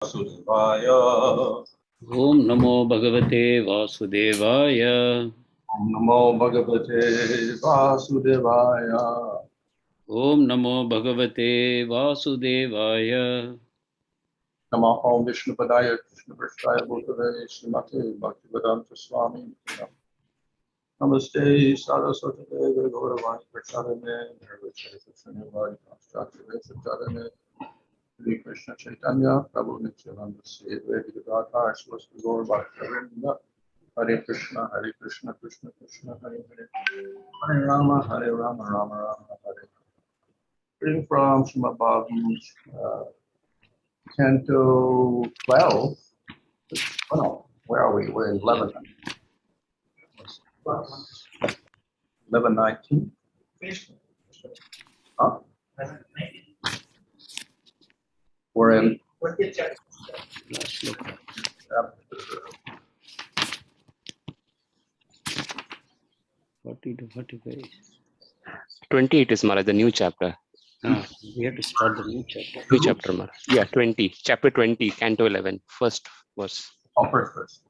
Vasudevaya. Om Namo Bhagavate Vasudevaya. Om Namo Bhagavate Vasudevaya. Om Namo Bhagavate Vasudevaya. Namaha Vishnupadaya Krishna Vrishaya Bhutave Srimate Bhaktivedanta Swami. Namaste Saraswati Deva Gauravani Prachadane Nirvachaya Srinivadi Paschatya Shri Kṛṣṇa Chaitanya Prabhu Nityananda Sri Vedikadata Swasti Gaur Bhakta Hare Kṛṣṇa Hare Kṛṣṇa Kṛṣṇa Kṛṣṇa Hare Hare Hare Rama Hare Rama Rama Rama Hare Hare. Reading from Srimad Bhagavatam, Canto 12. Oh no, where are we? We're in 11. 11:19. Huh? We're in. Last look. 40 to 45. 28 is Maharaj, the new chapter. We have to start the new chapter. New chapter, Maharaj. Yeah, 20. Chapter 20, Canto 11. First verse. Oh, first verse.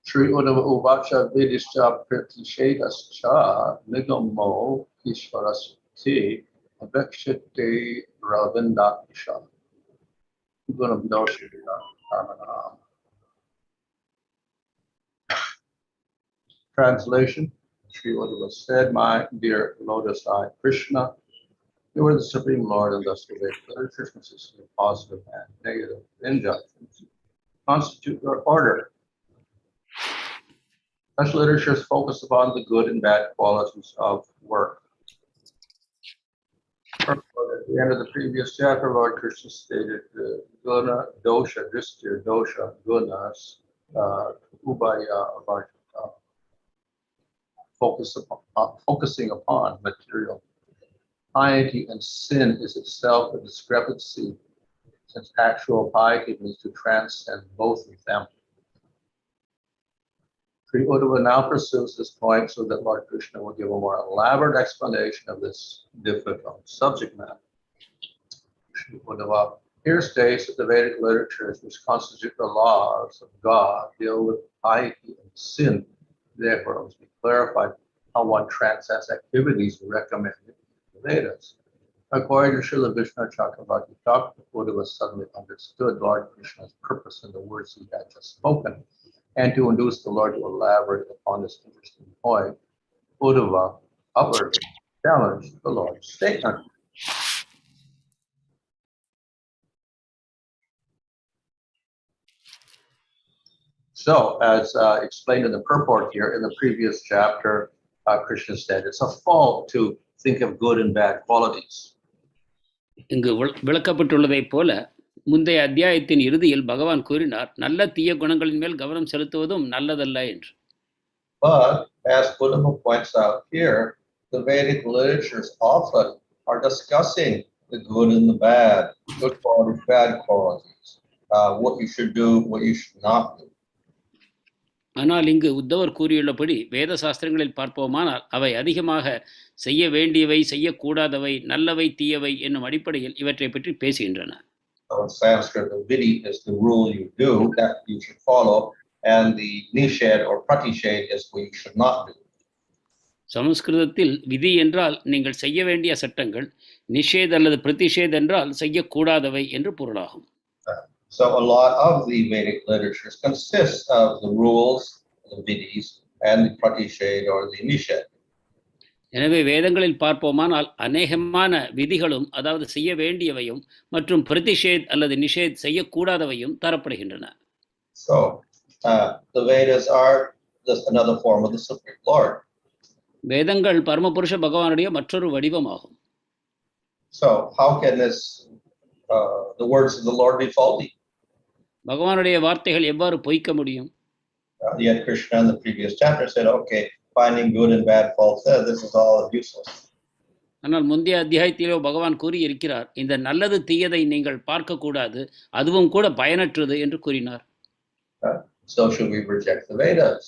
Śrī Uddhava uvāca vidhiś pratiṣedhaś nigamo hīśvarasya avekṣate raviṇḍākṣa guṇaṁ doṣaṁ karmaṇām. Translation: Śrī Uddhava said, "My dear lotus-eyed Kṛṣṇa, you are the Supreme Lord, and thus the Vedic literature consisting of positive and negative injunctions constitute your order. Such literatures focus upon the good and bad qualities of work." At the end of the previous chapter, Lord Kṛṣṇa stated guna, doṣa, dristir, dosha, gunas, uvāca, focusing upon material. Piety and sin is itself a discrepancy, since actual piety means to transcend both of them. Śrī Uddhava now pursues this point so that Lord Kṛṣṇa will give a more elaborate explanation of this difficult subject matter. Śrī Uddhava here states that the Vedic literatures, which constitute the laws of God, deal with piety and sin. Therefore, it must be clarified how one transcends activities recommended in the Vedas. According to Srila Vishnu Chakravarti, Dr. Uddhava suddenly understood Lord Kṛṣṇa's purpose in the words he had just spoken. And to induce the Lord to elaborate upon this interesting point, Uddhava outwardly challenged the Lord's statement. So, as explained in the purport here, in the previous chapter, Kṛṣṇa said it's a fault to think of good and bad qualities. இங்கு விளக்கப்பட்டுள்ளதைப் போல முந்தைய அத்தியாயத்தின் இறுதியில் பகவான் கூறினார், நல்ல தீய குணங்களின் மேல் கவனம் செலுத்துவதும் நல்லதல்ல என்று. But as Uddhava points out here, the Vedic literatures often are discussing the good and the bad, good qualities, bad qualities, what you should do, what you should not do. ஆனால் இங்கு உத்தவர் கூறியுள்ளபடி வேத சாஸ்திரங்களில் பார்ப்போமானால் அவை அதிகமாக செய்ய வேண்டியவை, செய்யக்கூடாதவை, நல்லவை, தீயவை என்னும் அடிப்படையில் இவற்றை பற்றி பேசுகின்றன. In Sanskrit, the vidhi is the rule you do that you should follow, and the nishad or pratiṣedhaḥ is what you should not do. சமஸ்கிருதத்தில் விதி என்றால் நீங்கள் செய்ய வேண்டிய சட்டங்கள், நிஷேத் அல்லது பிரதிஷேத் என்றால் செய்யக்கூடாதவை என்று பொருளாகும். So a lot of the Vedic literatures consists of the rules, the vidhiś, and the pratiṣedhaḥ or the nishad. எனவே வேதங்களில் பார்ப்போமானால் அநேகமான விதிகளும், அதாவது செய்ய வேண்டியவையும், மற்றும் பிரதிஷேத் அல்லது நிஷேத் செய்யக்கூடாதவையும் தரப்படுகின்றன. So the Vedas are just another form of the Supreme Lord. வேதங்கள் பரமபுருஷ பகவானுடைய மற்றொரு வடிவமாகும். So how can the words of the Lord be faulty? பகவானுடைய வார்த்தைகள் எவ்வாறு பொய்க்க முடியும்? Yet Kṛṣṇa in the previous chapter said, okay, finding good and bad faults, this is all useless. ஆனால் முந்தைய அத்தியாயத்திலோ பகவான் கூறியிருக்கிறார், இந்த நல்லது தீயதை நீங்கள் பார்க்க கூடாது, அதுவும் கூட பயனற்றது என்று கூறினார். So should we reject the Vedas?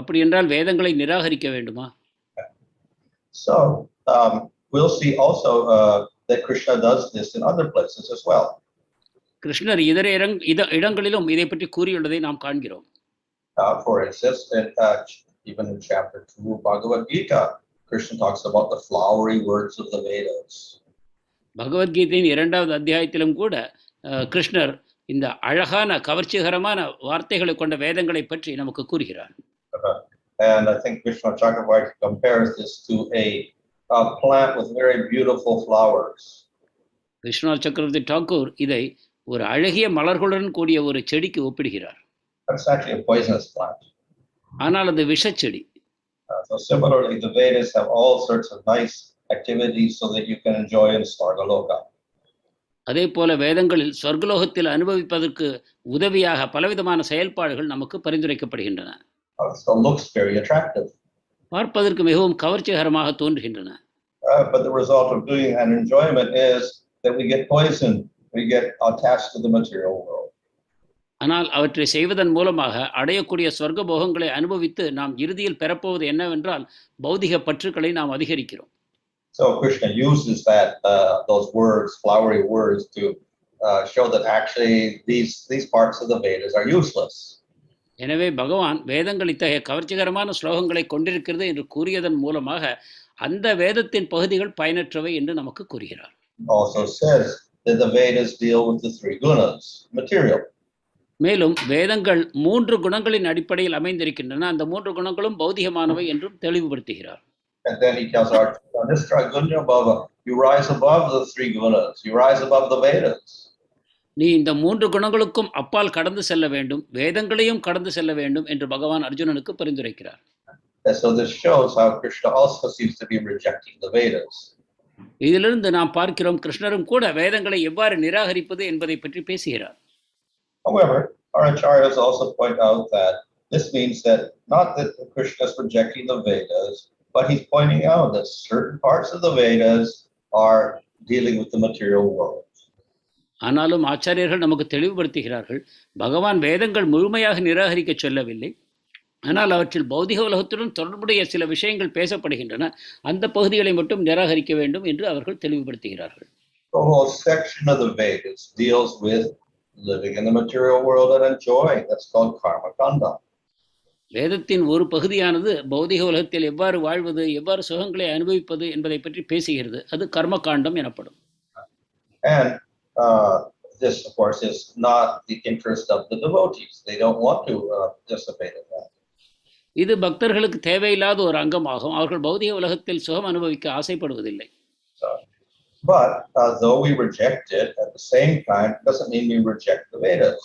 அப்படி என்றால் வேதங்களை நிராகரிக்க வேண்டுமா? So we'll see also that Kṛṣṇa does this in other places as well. கிருஷ்ணர் இதர இடங்களிலும் இதை பற்றி கூறியுள்ளதை நாம் காண்கிறோம். For instance, even in chapter 2 of Bhagavad Gita, Kṛṣṇa talks about the flowery words of the Vedas. பகவத்கீதையின் 2வது அத்தியாயத்திலும் கூட கிருஷ்ணர் இந்த அழகான கவர்ச்சிகரமான வார்த்தைகளை கொண்ட வேதங்களை பற்றி நமக்கு கூறுகிறார். And I think Kṛṣṇa Chakravarti compares this to a plant with very beautiful flowers. Krishna சக்கரவர்த்தி டாக்கூர் இதை ஒரு அழகிய மலர்களுடன் கூடிய ஒரு செடிக்கு ஒப்பிடுகிறார். It's actually a poisonous plant. ஆனால் அது விஷச்செடி. So similarly, the Vedas have all sorts of nice activities so that you can enjoy in Svargaloka. அதே போல வேதங்களில் சொர்க்கலோகத்தில் அனுபவிப்பதற்கு உதவியாக பலவிதமான செயல்பாடுகள் நமக்கு பரிந்துரைக்கப்படுகின்றன. So looks very attractive. பார்ப்பதற்கு மிகவும் கவர்ச்சிகரமாக தோன்றுகின்றன. But the result of doing an enjoyment is that we get poisoned. We get attached to the material world. ஆனால் அவற்றை செய்வதன் மூலமாக அடையக்கூடிய சொர்க்க போகங்களை அனுபவித்து நாம் இறுதியில் பெறப்போவது என்னவென்றால் பௌதிக பற்றுக்களை நாம் அதிகரிக்கிறோம். So Kṛṣṇa uses those words, flowery words, to show that actually these parts of the Vedas are useless. எனவே பகவான் வேதங்கள் இத்தகைய கவர்ச்சிகரமான ஸ்லோகங்களை கொண்டிருக்கிறது என்று கூறியதன் மூலமாக அந்த வேதத்தின் பகுதிகள் பயனற்றவை என்று நமக்கு கூறுகிறார். Also says that the Vedas deal with the 3 guṇas, material. மேலும் வேதங்கள் 3 குணங்களின் அடிப்படையில் அமைந்திருக்கின்றன. அந்த 3 குணங்களும் பௌதிகமானவை என்றும் தெளிவுபடுத்துகிறார். And then he tells Arjuna, you rise above the 3 guṇas, you rise above the Vedas. நீ இந்த 3 குணங்களுக்கும் அப்பால் கடந்து செல்ல வேண்டும், வேதங்களையும் கடந்து செல்ல வேண்டும் என்று பகவான் அர்ஜுனனுக்கு பரிந்துரைக்கிறார். And so this shows how Kṛṣṇa also seems to be rejecting the Vedas. இதிலிருந்து நாம் பார்க்கிறோம் கிருஷ்ணரும் கூட வேதங்களை எவ்வாறு நிராகரிப்பது என்பதை பற்றி பேசுகிறார். However, our acharyas also point out that this means that not that Kṛṣṇa is rejecting the Vedas, but he's pointing out that certain parts of the Vedas are dealing with the material world. ஆனாலும் ஆச்சாரியர்கள் நமக்கு தெளிவுபடுத்துகிறார்கள், பகவான் வேதங்கள் முழுமையாக நிராகரிக்க சொல்லவில்லை, ஆனால் அவற்றில் பௌதிக உலகத்துடன் தொடர்புடைய சில விஷயங்கள் பேசப்படுகின்றன, அந்த பகுதிகளை மட்டும் நிராகரிக்க வேண்டும் என்று அவர்கள் தெளிவுபடுத்துகிறார்கள். The whole section of the Vedas deals with living in the material world and enjoying. That's called karmaṇām. வேதத்தின் ஒரு பகுதியானது பௌதிக உலகத்தில் எவ்வாறு வாழ்வது, எவ்வாறு சுகங்களை அனுபவிப்பது என்பதை பற்றி பேசுகிறது. அது கர்மகாண்டம் எனப்படும். And this, of course, is not the interest of the devotees. They don't want to participate in that. இது பக்தர்களுக்கு தேவையில்லாத ஒரு அங்கமாகும். அவர்கள் பௌதிக உலகத்தில் சுகம் அனுபவிக்க ஆசைப்படுவதில்லை. But though we reject it, at the same time, doesn't mean we reject the Vedas.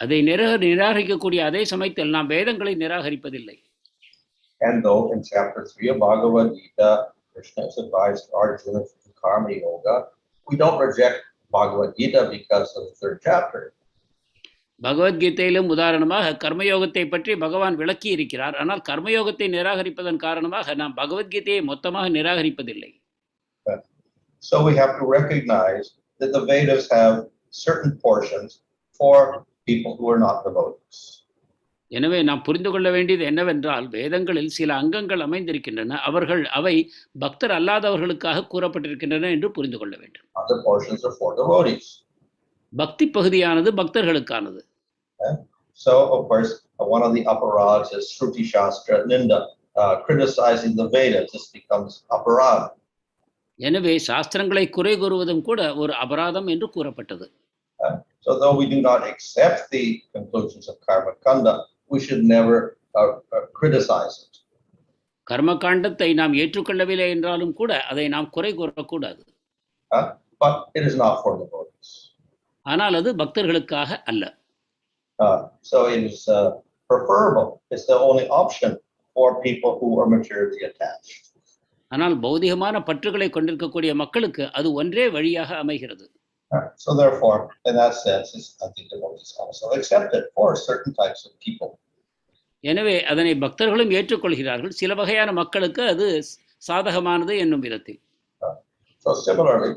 அதை நிராகரிக்கக்கூடிய அதே சமயத்தில் நாம் வேதங்களை நிராகரிப்பதில்லை. And though in chapter 3 of Bhagavad Gita, Kṛṣṇa has advised Arjuna to karma yoga, we don't reject Bhagavad Gita because of the 3rd chapter. பகவத்கீதையிலும் உதாரணமாக கர்மயோகத்தை பற்றி பகவான் விளக்கி இருக்கிறார். ஆனால் கர்மயோகத்தை நிராகரிப்பதன் காரணமாக நாம் பகவத்கீதையை மொத்தமாக நிராகரிப்பதில்லை. So we have to recognize that the Vedas have certain portions for people who are not devotees. எனவே நாம் புரிந்து கொள்ள வேண்டியது என்னவென்றால் வேதங்களில் சில அங்கங்கள் அமைந்திருக்கின்றன, அவை பக்தர் அல்லாதவர்களுக்காக கூறப்பட்டிருக்கின்றன என்று புரிந்து கொள்ள வேண்டும். Other portions are for devotees. பக்தி பகுதியானது பக்தர்களுக்கானது. So of course one of the aparadhas is Shruti Shastra Ninda, criticizing the Vedas. This becomes aparadha. எனவே சாஸ்திரங்களை குறை கூறுவதும் கூட ஒரு அபராதம் என்று கூறப்பட்டது. So though we do not accept the conclusions of karma-kanda, we should never criticize it. கர்மகாண்டத்தை நாம் ஏற்றுக்கொள்ளவில்லை என்றாலும் கூட அதை நாம் குறை கூறக்கூடாது. But it is not for devotees. ஆனால் அது பக்தர்களுக்காக அல்ல. So it is preferable. It's the only option for people who are materially attached. ஆனால் பௌதிகமான பற்றுகளை கொண்டிருக்கக்கூடிய மக்களுக்கு அது ஒன்றே வழியாக அமைகிறது. So therefore, in that sense, I think devotees also accept it for certain types of people. எனவே அதனை பக்தர்களும் ஏற்றுக்கொள்கிறார்கள். சில வகையான மக்களுக்கு அது சாதகமானது என்னும் விதத்தில். So similarly,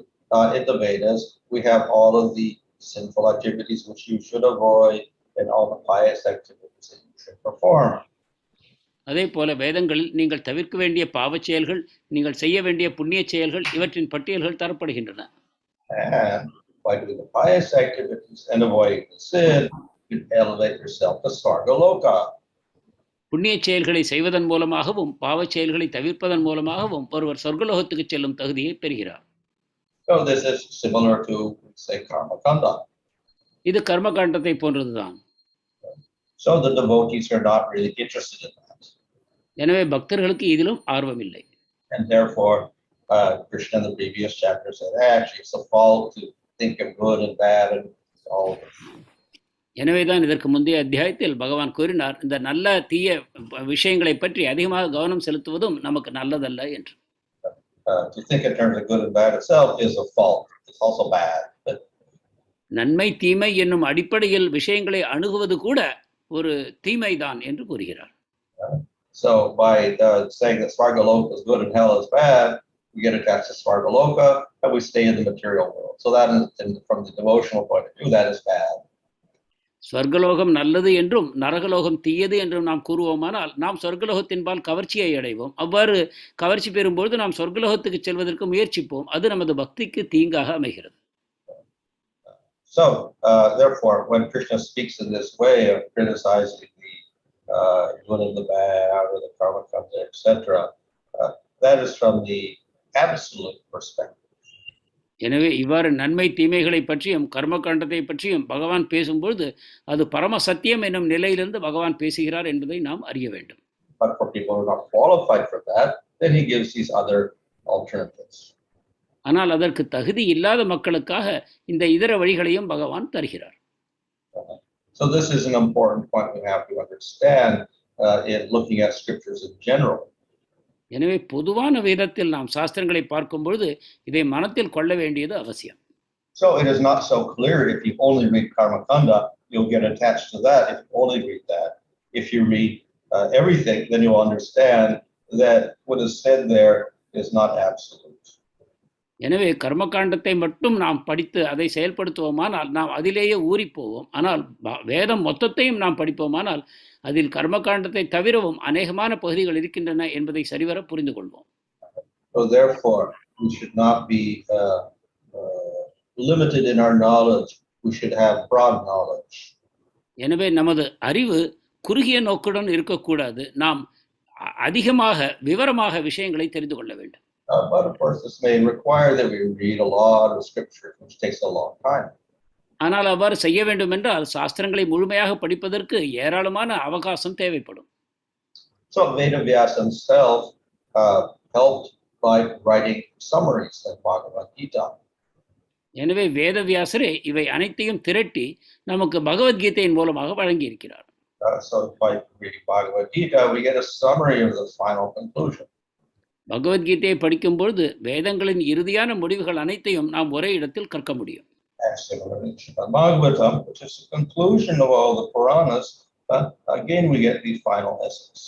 in the Vedas, we have all of the sinful activities which you should avoid and all the pious activities that you should perform. அதே போல வேதங்களில் நீங்கள் தவிர்க்க வேண்டிய பாவச் செயல்கள், நீங்கள் செய்ய வேண்டிய புண்ணிய செயல்கள் இவற்றின் பட்டியல்கள் தரப்படுகின்றன. And by doing the pious activities and avoiding the sin, you elevate yourself to svargaloka. புண்ணிய செயல்களை செய்வதன் மூலமாகவும் பாவச் செயல்களை தவிர்ப்பதன் மூலமாகவும் ஒருவர் சொர்க்கலோகத்துக்கு செல்லும் தகுதியை பெறுகிறார். So this is similar to, say, karma-kanda. இது கர்மகாண்டத்தை போன்றதுதான். So the devotees are not really interested in that. எனவே பக்தர்களுக்கு இதிலும் ஆர்வமில்லை. And therefore, Kṛṣṇa in the previous chapter said, actually, it's a fault to think of good and bad and all. எனவேதான் இதற்கு முந்தைய அத்தியாயத்தில் பகவான் கூறினார், இந்த நல்ல தீய விஷயங்களை பற்றி அதிகமாக கவனம் செலுத்துவதும் நமக்கு நல்லதல்ல என்று. To think in terms of good and bad itself is a fault. It's also bad. But நன்மை தீமை என்னும் அடிப்படையில் விஷயங்களை அணுகுவது கூட ஒரு தீமைதான் என்று கூறுகிறார். So by saying that svargaloka is good and hell is bad, we get attached to svargaloka and we stay in the material world. So that is, from the devotional point of view, that is bad. சொர்க்கலோகம் நல்லது என்றும் நரகலோகம் தீயது என்றும் நாம் கூறுவோமானால் நாம் சொர்க்கலோகத்தின்பால் கவர்ச்சியை அடைவோம். அவ்வாறு கவர்ச்சி பெறும்போது நாம் சொர்க்கலோகத்துக்கு செல்வதற்கு முயற்சிப்போம். அது நமது பக்திக்கு தீங்காக அமைகிறது. So therefore, when Kṛṣṇa speaks in this way of criticizing the good and the bad or the karma-kanda, etc., that is from the absolute perspective. எனவே இவ்வாறு நன்மை தீமைகளை பற்றியும் கர்மகாண்டத்தை பற்றியும் பகவான் பேசும்பொழுது அது பரம சத்தியம் என்னும் நிலையிலிருந்து பகவான் பேசுகிறார் என்பதை நாம் அறிய வேண்டும். But for people who are not qualified for that, then he gives these other alternatives. ஆனால் அதற்கு தகுதி இல்லாத மக்களுக்காக இந்த இதர வழிகளையும் பகவான் தருகிறார். So this is an important point we have to understand in looking at scriptures in general. எனவே பொதுவான வேதத்தில் நாம் சாஸ்திரங்களை பார்க்கும்பொழுது இதை மனத்தில் கொள்ள வேண்டியது அவசியம். So it is not so clear if you only read karma-kanda, you'll get attached to that if you only read that. If you read everything, then you'll understand that what is said there is not absolute. எனவே கர்மகாண்டத்தை மட்டும் நாம் படித்து அதை செயல்படுத்துவோமானால் நாம் அதிலேயே ஊறிப்போவோம். ஆனால் வேதம் மொத்தத்தையும் நாம் படிப்போமானால் அதில் கர்மகாண்டத்தை தவிரவும் அநேகமான பகுதிகள் இருக்கின்றன என்பதை சரிவர புரிந்து கொள்வோம். So therefore, we should not be limited in our knowledge. We should have broad knowledge. எனவே நமது அறிவு குறுகிய நோக்குடன் இருக்கக்கூடாது. நாம் அதிகமாக விவரமாக விஷயங்களை தெரிந்து கொள்ள வேண்டும். But of course, this may require that we read a lot of scripture, which takes a long time. ஆனால் அவ்வாறு செய்ய வேண்டும் என்றால் சாஸ்திரங்களை முழுமையாக படிப்பதற்கு ஏராளமான அவகாசம் தேவைப்படும். So Vedavyasa himself helped by writing summaries of Bhagavad Gita. எனவே வேதவியாசரே இவை அனைத்தையும் திரட்டி நமக்கு பகவத்கீதையின் மூலமாக வழங்கி இருக்கிறார். So by reading Bhagavad Gita, we get a summary of the final conclusion. பகவத்கீதையை படிக்கும் பொழுது வேதங்களின் இறுதியான முடிவுகள் அனைத்தையும் நாம் ஒரே இடத்தில் கற்க முடியும். And similarly, Bhagavatam, which is the conclusion of all the Puranas, again we get these final essays.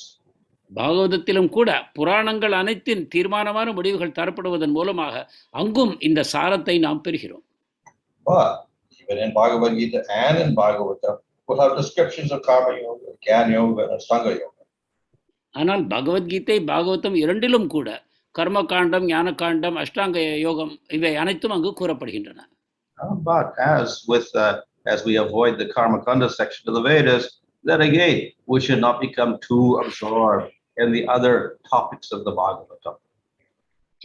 பாகவதத்திலும் கூட புராணங்கள் அனைத்தின் தீர்மானமான முடிவுகள் தரப்படுவதன் மூலமாக அங்கும் இந்த சாரத்தை நாம் பெறுகிறோம். But even in Bhagavad Gita and in Bhagavatam, we'll have descriptions of karma yoga, jnana yoga, and asanga yoga. ஆனால் பகவத்கீதை பாகவதம் இரண்டிலும் கூட கர்ம காண்டம், ஞான காண்டம், அஷ்டாங்க யோகம் இவை அனைத்தும் அங்கு கூறப்படுகின்றன. But as we avoid the karma-kanda section of the Vedas, then again we should not become too absorbed in the other topics of the Bhagavatam.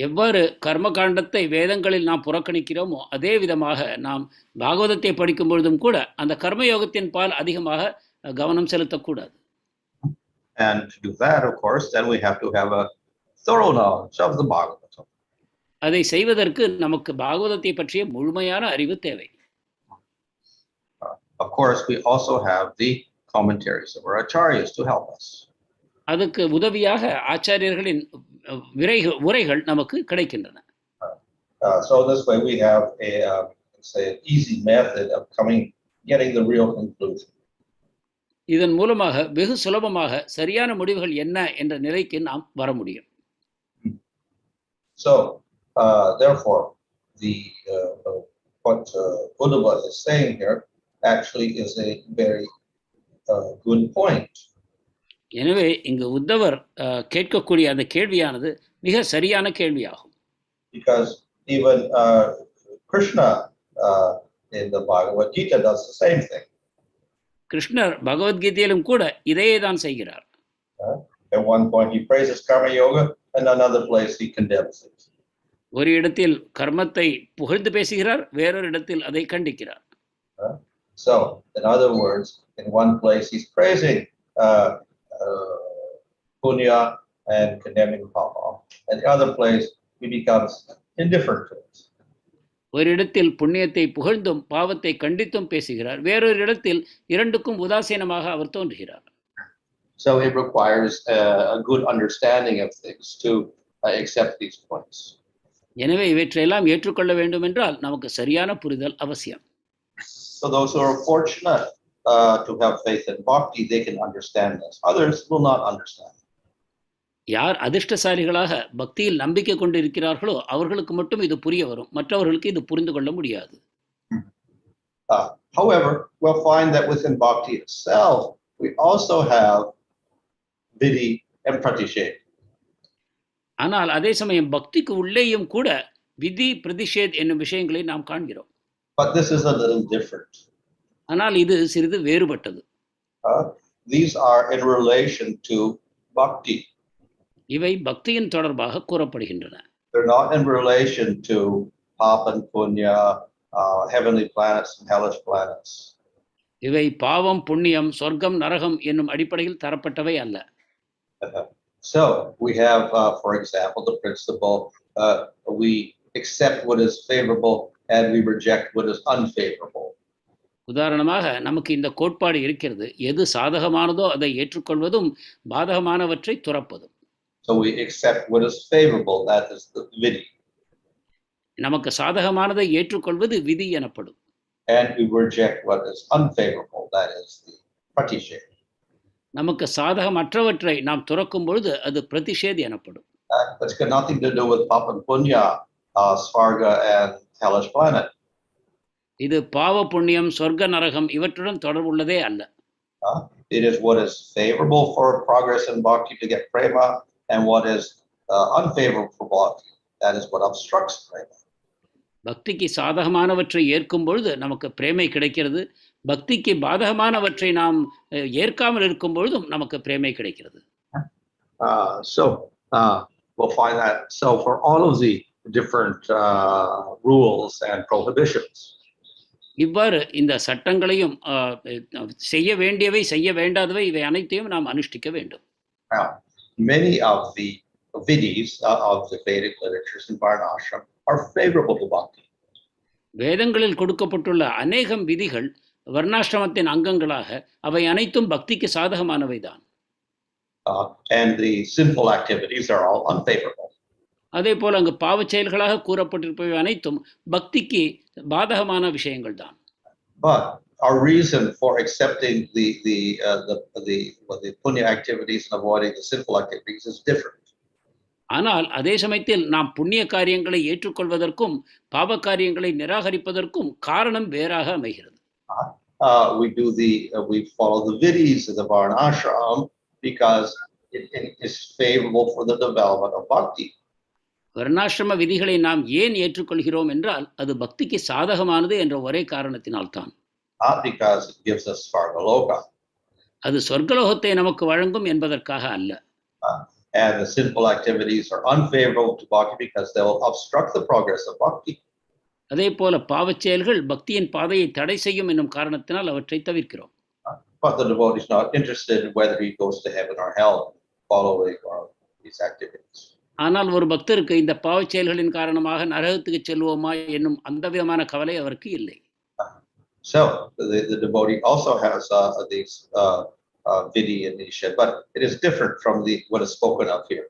எவ்வாறு கர்ம காண்டத்தை வேதங்களில் நாம் புறக்கணிக்கிறோமோ அதே விதமாக நாம் பாகவதத்தை படிக்கும் பொழுதும் கூட அந்த கர்மயோகத்தின் பால் அதிகமாக கவனம் செலுத்தக்கூடாது. And to do that, of course, then we have to have a thorough knowledge of the Bhagavatam. அதை செய்வதற்கு நமக்கு பாகவதத்தை பற்றிய முழுமையான அறிவு தேவை. Of course, we also have the commentaries of our acharyas to help us. அதுக்கு உதவியாக ஆச்சாரியர்களின் உரைகள் நமக்கு கிடைக்கின்றன. So this way we have an easy method of getting the real conclusion. இதன் மூலமாக வெகு சுலபமாக சரியான முடிவுகள் என்ன என்ற நிலைக்கு நாம் வர முடியும். So therefore, what Uddhava is saying here actually is a very good point. எனவே இங்கு உத்தவர் கேட்கக்கூடிய அந்த கேள்வியானது மிக சரியான கேள்வியாகும். Because even Kṛṣṇa in the Bhagavad Gita does the same thing. கிருஷ்ணர் பகவத்கீதையிலும் கூட இதையே தான் செய்கிறார். At one point he praises karma yoga, and another place he condemns it. ஒரு இடத்தில் கர்மத்தை புகழ்ந்து பேசுகிறார், வேறொரு இடத்தில் அதை கண்டிக்கிறார். So, in other words, in one place he's praising punya and condemning papa, and the other place he becomes indifferent to it. ஒரு இடத்தில் புண்ணியத்தை புகழ்ந்தும் பாவத்தை கண்டித்தும் பேசுகிறார், வேறொரு இடத்தில் இரண்டுக்கும் உதாசீனமாக அவர் தோன்றுகிறார். So it requires a good understanding of things to accept these points. எனவே இவற்றையெல்லாம் ஏற்றுக்கொள்ள வேண்டும் என்றால் நமக்கு சரியான புரிதல் அவசியம். So those who are fortunate to have faith in bhakti, they can understand this. Others will not understand. யார் அதிர்ஷ்டசாலிகளாக பக்தியில் நம்பிக்கை கொண்டு இருக்கிறார்களோ அவர்களுக்கு மட்டும் இது புரிய வரும், மற்றவர்களுக்கு இது புரிந்து கொள்ள முடியாது. However, we'll find that within bhakti itself, we also have vidhiś and pratiṣedhaḥ. ஆனால் அதே சமயம் பக்திக்கு உள்ளேயும் கூட விதி பிரதிஷேத் என்னும் விஷயங்களை நாம் காண்கிறோம். But this is a little different. ஆனால் இது சிறிது வேறுபட்டது. These are in relation to bhakti. இவை பக்தியின் தொடர்பாக கூறப்படுகின்றன. They're not in relation to papa and punya, heavenly planets and hellish planets. இவை பாவம் புண்ணியம் சொர்க்கம் நரகம் என்னும் அடிப்படையில் தரப்பட்டவை அல்ல. So we have, for example, the principle we accept what is favorable and we reject what is unfavorable. உதாரணமாக நமக்கு இந்த கோட்பாடு இருக்கிறது, எது சாதகமானதோ அதை ஏற்றுக்கொள்வதும் பாதகமானவற்றை துறப்பதும். So we accept what is favorable, that is the vidhiś. நமக்கு சாதகமானதை ஏற்றுக்கொள்வது விதி எனப்படும். And we reject what is unfavorable, that is the pratiṣedhaḥ. நமக்கு சாதகமற்றவற்றை நாம் துறக்கும் பொழுது அது பிரதிஷேத் எனப்படும். It's got nothing to do with papa and punya, svarga and hellish planet. இது பாவ புண்ணியம் சொர்க்க நரகம் இவற்றுடன் தொடர்புள்ளதே அல்ல. It is what is favorable for progress in bhakti to get prema, and what is unfavorable for bhakti, that is what obstructs prema. பக்திக்கு சாதகமானவற்றை ஏற்கும் பொழுது நமக்கு பிரேமை கிடைக்கிறது, பக்திக்கு பாதகமானவற்றை நாம் ஏற்காமல் இருக்கும் பொழுதும் நமக்கு பிரேமை கிடைக்கிறது. So we'll find that. So for all of the different rules and prohibitions, இவ்வாறு இந்த சட்டங்களையும் செய்ய வேண்டியவை செய்ய வேண்டாதவை இவை அனைத்தையும் நாம் அனுஷ்டிக்க வேண்டும். Many of the vidhiś of the Vedic literatures and varnashram are favorable to bhakti. வேதங்களில் கொடுக்கப்பட்டுள்ள அநேகம் விதிகள் வர்ணாசிரமத்தின் அங்கங்களாக அவை அனைத்தும் பக்திக்கு சாதகமானவைதான். And the sinful activities are all unfavorable. அதே போல அங்கு பாவ செயல்களாக கூறப்பட்டிருப்பவை அனைத்தும் பக்திக்கு பாதகமான விஷயங்கள் தான். But our reason for accepting the punya activities and avoiding the sinful activities is different. ஆனால் அதே சமயத்தில் நாம் புண்ணிய காரியங்களை ஏற்றுக்கொள்வதற்கும் பாவ காரியங்களை நிராகரிப்பதற்கும் காரணம் வேறாக அமைகிறது. We follow the vidhiś of the varnashram because it is favorable for the development of bhakti. வர்ணாசிரம விதிகளை நாம் ஏன் ஏற்றுக்கொள்கிறோம் என்றால் அது பக்திக்கு சாதகமானது என்ற ஒரே காரணத்தினால்தான். Not because it gives us svargaloka. அது சொர்க்கலோகத்தை நமக்கு வழங்கும் என்பதற்காக அல்ல. And the sinful activities are unfavorable to bhakti because they will obstruct the progress of bhakti. அதே போல பாவச் செயல்கள் பக்தியின் பாதையை தடை செய்யும் என்னும் காரணத்தினால் அவற்றை தவிர்க்கிறோம். But the devotee is not interested in whether he goes to heaven or hell following these activities. ஆனால் ஒரு பக்தருக்கு இந்த பாவச் செயல்களின் காரணமாக நரகத்துக்கு செல்வோமா என்னும் அந்த விதமான கவலை அவருக்கு இல்லை. So the devotee also has these vidhi and nishad, but it is different from what is spoken of here.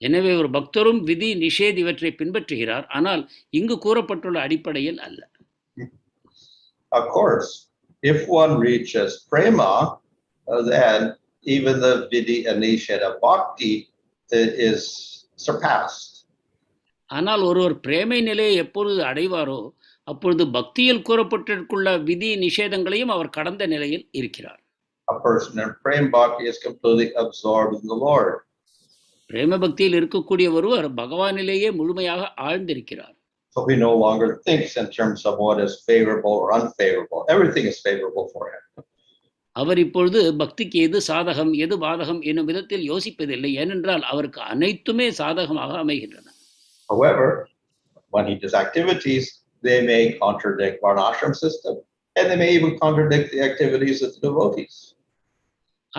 எனவே ஒரு பக்தரும் விதி நிஷேத் இவற்றை பின்பற்றுகிறார், ஆனால் இங்கு கூறப்பட்டுள்ள அடிப்படையில் அல்ல. Of course, if one reaches prema, then even the vidhi and nishad of bhakti is surpassed. ஆனால் ஒருவர் பிரேமை நிலையை எப்பொழுது அடைவாரோ அப்பொழுது பக்தியில் கூறப்பட்டிருக்குள்ள விதி நிஷேதங்களையும் அவர் கடந்த நிலையில் இருக்கிறார். A person in prema bhakti is completely absorbed in the Lord. பிரேம பக்தியில் இருக்கக்கூடிய ஒருவர் பகவானிலேயே முழுமையாக ஆழ்ந்திருக்கிறார். So he no longer thinks in terms of what is favorable or unfavorable. Everything is favorable for him. அவர் இப்பொழுது பக்திக்கு எது சாதகம் எது பாதகம் என்னும் விதத்தில் யோசிப்பதில்லை. ஏனென்றால் அவருக்கு அனைத்துமே சாதகமாக அமைகின்றன. However, when he does activities, they may contradict varnashram system, and they may even contradict the activities of the devotees.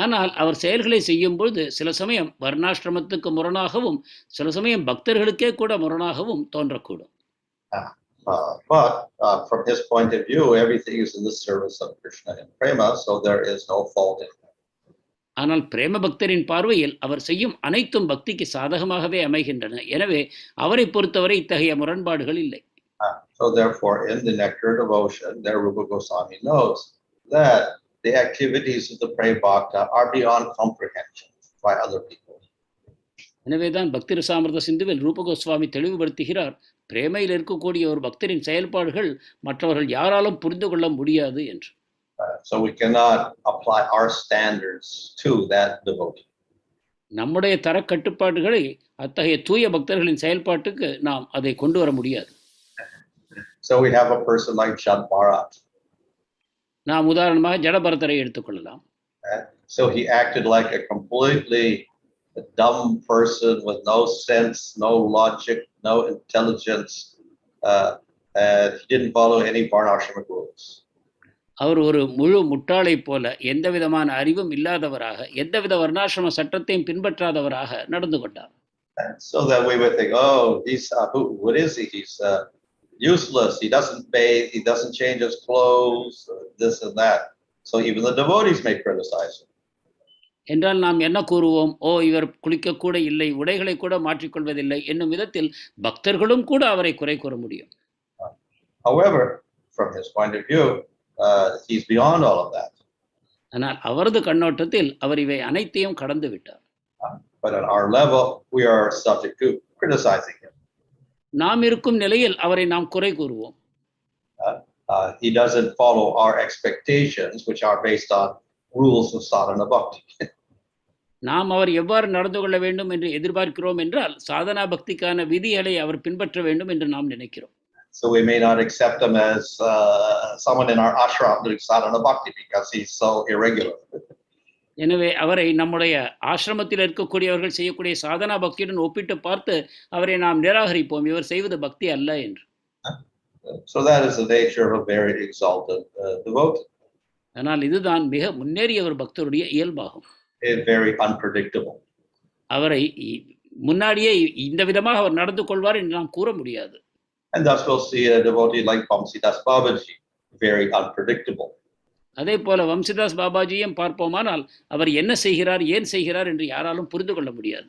ஆனால் அவர் செயல்களை செய்யும் பொழுது சில சமயம் வர்ணாசிரமத்துக்கு முரணாகவும் சில சமயம் பக்தர்களுக்கே கூட முரணாகவும் தோன்றக்கூடும். But from his point of view, everything is in the service of Kṛṣṇa and prema, so there is no fault in that. ஆனால் பிரேம பக்தரின் பார்வையில் அவர் செய்யும் அனைத்தும் பக்திக்கு சாதகமாகவே அமைகின்றன. எனவே அவரை பொறுத்தவரை இத்தகைய முரண்பாடுகள் இல்லை. So therefore, in the nectar devotion, there Rupa Goswami knows that the activities of the prema bhakta are beyond comprehension by other people. எனவேதான் பக்தி ரசாமிர்த சிந்துவில் ரூப கோஸ்வாமி தெளிவுபடுத்துகிறார், பிரேமையில் இருக்கக்கூடிய ஒரு பக்தரின் செயல்பாடுகள் மற்றவர்கள் யாராலும் புரிந்து கொள்ள முடியாது என்று. So we cannot apply our standards to that devotee. நம்முடைய தர கட்டுப்பாடுகளை அத்தகைய தூய பக்தர்களின் செயல்பாட்டுக்கு நாம் அதை கொண்டு வர முடியாது. So we have a person like Jad Bharat. நாம் உதாரணமாக ஜடபரதரை எடுத்துக்கொள்ளலாம். So he acted like a completely dumb person with no sense, no logic, no intelligence, and he didn't follow any varnashramic rules. அவர் ஒரு முழு முட்டாளை போல எந்த விதமான அறிவும் இல்லாதவராக எந்தவித வர்ணாசிரம சட்டத்தையும் பின்பற்றாதவராக நடந்து கொண்டார். So that we would think, oh, what is he? He's useless. He doesn't bathe. He doesn't change his clothes. This and that. So even the devotees may criticize him. என்றால் நாம் என்ன கூறுவோம்? ஓ, இவர் குளிக்க கூட இல்லை, உடைகளை கூட மாற்றிக்கொள்வதில்லை என்னும் விதத்தில் பக்தர்களும் கூட அவரை குறை கூற முடியும். However, from his point of view, he's beyond all of that. ஆனால் அவரது கண்ணோட்டத்தில் அவர் இவை அனைத்தையும் கடந்து விட்டார். But at our level, we are subject to criticizing him. நாம் இருக்கும் நிலையில் அவரை நாம் குறை கூறுவோம். He doesn't follow our expectations, which are based on rules of sadhana bhakti. நாம் அவர் எவ்வாறு நடந்து கொள்ள வேண்டும் என்று எதிர்பார்க்கிறோம் என்றால் சாதனா பக்திக்கான விதிகளை அவர் பின்பற்ற வேண்டும் என்று நாம் நினைக்கிறோம். So we may not accept him as someone in our ashram doing sadhana bhakti because he's so irregular. எனவே அவரை நம்முடைய ஆசிரமத்தில் இருக்கக்கூடியவர்கள் செய்யக்கூடிய சாதனா பக்தியுடன் ஒப்பிட்டு பார்த்து அவரை நாம் நிராகரிப்போம், இவர் செய்வது பக்தி அல்ல என்று. So that is the nature of a very exalted devotee. ஆனால் இதுதான் மிக முன்னேறிய ஒரு பக்தருடைய இயல்பாகும். Very unpredictable. அவரை முன்னாடியே இந்த விதமாக அவர் நடந்து கொள்வார் என்று நாம் கூற முடியாது. And thus we'll see a devotee like Vamsidas Babaji, very unpredictable. அதே போல வம்சிதாஸ் பாபாஜியும் பார்ப்போமானால் அவர் என்ன செய்கிறார் ஏன் செய்கிறார் என்று யாராலும் புரிந்து கொள்ள முடியாது.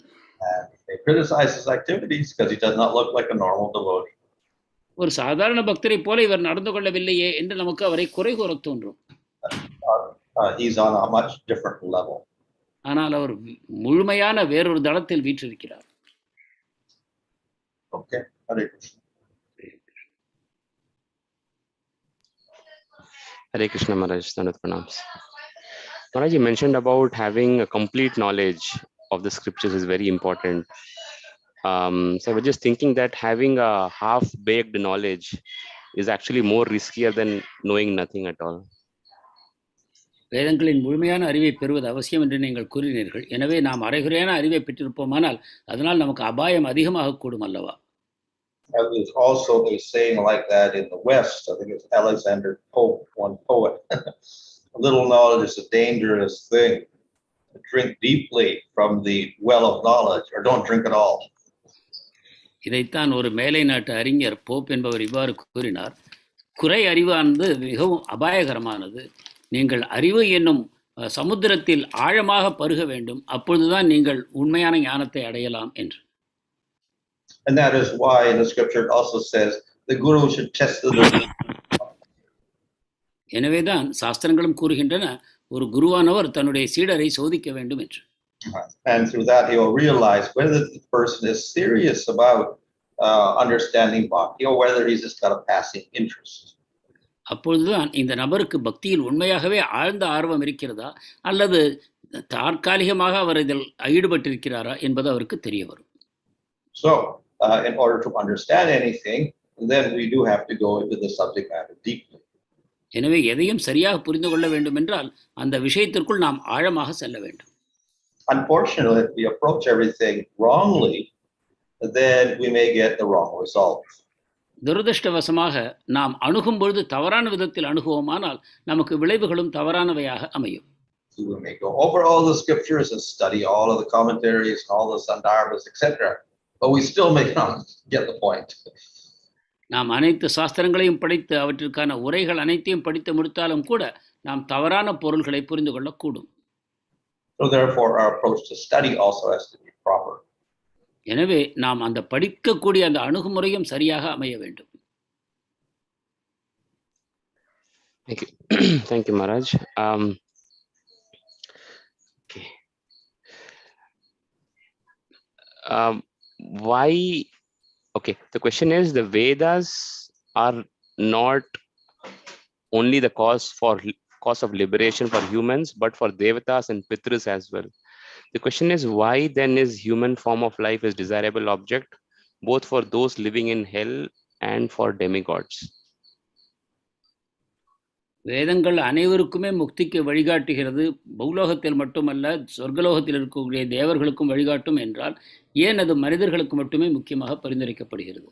They criticize his activities because he does not look like a normal devotee. ஒரு சாதாரண பக்தரை போல இவர் நடந்து கொள்ளவில்லையே என்று நமக்கு அவரை குறை கூற தோன்றும். He's on a much different level. ஆனால் அவர் முழுமையான வேறொரு தளத்தில் வீற்றிருக்கிறார். Okay, Hare Krishna. Hare Krishna Maharaj, Dandavat Pranams. Maharaj, you mentioned about having a complete knowledge of the scriptures is very important. So I was just thinking that having a half-baked knowledge is actually more riskier than knowing nothing at all. வேதங்களின் முழுமையான அறிவை பெறுவது அவசியம் என்று நீங்கள் கூறினீர்கள். எனவே நாம் அரைகுறையான அறிவை பெற்றிருப்போமானால் அதனால் நமக்கு அபாயம் அதிகமாக கூடும் அல்லவா? There's also a saying like that in the West. I think it's Alexander Pope, one poet. A little knowledge is a dangerous thing. Drink deeply from the well of knowledge, or don't drink at all. இதைத்தான் ஒரு மேலை நாட்டு அறிஞர் Pope என்பவர் இவ்வாறு கூறினார். குறை அறிவானது மிகவும் அபாயகரமானது. நீங்கள் அறிவு என்னும் சமுத்திரத்தில் ஆழமாக பருக வேண்டும், அப்பொழுதுதான் நீங்கள் உண்மையான ஞானத்தை அடையலாம் என்று. And that is why in the scripture it also says the guru should test the எனவேதான் சாஸ்திரங்களும் கூறுகின்றன ஒரு குருவானவர் தன்னுடைய சீடரை சோதிக்க வேண்டும் என்று. And through that he will realize whether the person is serious about understanding bhakti or whether he's just got a passing interest. அப்பொழுதுதான் இந்த நபருக்கு பக்தியில் உண்மையாகவே ஆழ்ந்த ஆர்வம் இருக்கிறதா அல்லது தற்காலிகமாக அவர் இதில் ஈடுபட்டிருக்கிறாரா என்பது அவருக்கு தெரிய வரும். So, in order to understand anything, then we do have to go into the subject matter deeply. எனவே எதையும் சரியாக புரிந்து கொள்ள வேண்டும் என்றால் அந்த விஷயத்திற்குள் நாம் ஆழமாக செல்ல வேண்டும். Unfortunately, if we approach everything wrongly, then we may get the wrong results. துரதிருஷ்டவசமாக நாம் அணுகும் பொழுது தவறான விதத்தில் அணுகுவோமானால் நமக்கு விளைவுகளும் தவறானவையாக அமையும். We may go over all the scriptures and study all of the commentaries and all the sandarbhas, etc., but we still may not get the point. நாம் அனைத்து சாஸ்திரங்களையும் படித்து அவற்றிற்கான உரைகள் அனைத்தையும் படித்து முடித்தாலும் கூட நாம் தவறான பொருள்களை புரிந்து கொள்ளக்கூடும். So therefore, our approach to study also has to be proper. எனவே நாம் அந்த படிக்கக்கூடிய அந்த அணுகுமுறையும் சரியாக அமைய வேண்டும். Thank you. Thank you, Maharaj. Okay. Why? Okay. The question is, the Vedas are not only the cause of liberation for humans, but for devatas and pitras as well. The question is, why then is human form of life is desirable object, both for those living in hell and for demigods? வேதங்கள் அனைவருக்குமே முக்திக்கு வழிகாட்டுகிறது. பூலோகத்தில் மட்டுமல்ல, சொர்க்கலோகத்தில் இருக்கக்கூடிய தேவர்களுக்கும் வழிகாட்டும் என்றால் ஏன் அது மனிதர்களுக்கு மட்டுமே முக்கியமாக பரிந்துரைக்கப்படுகிறது?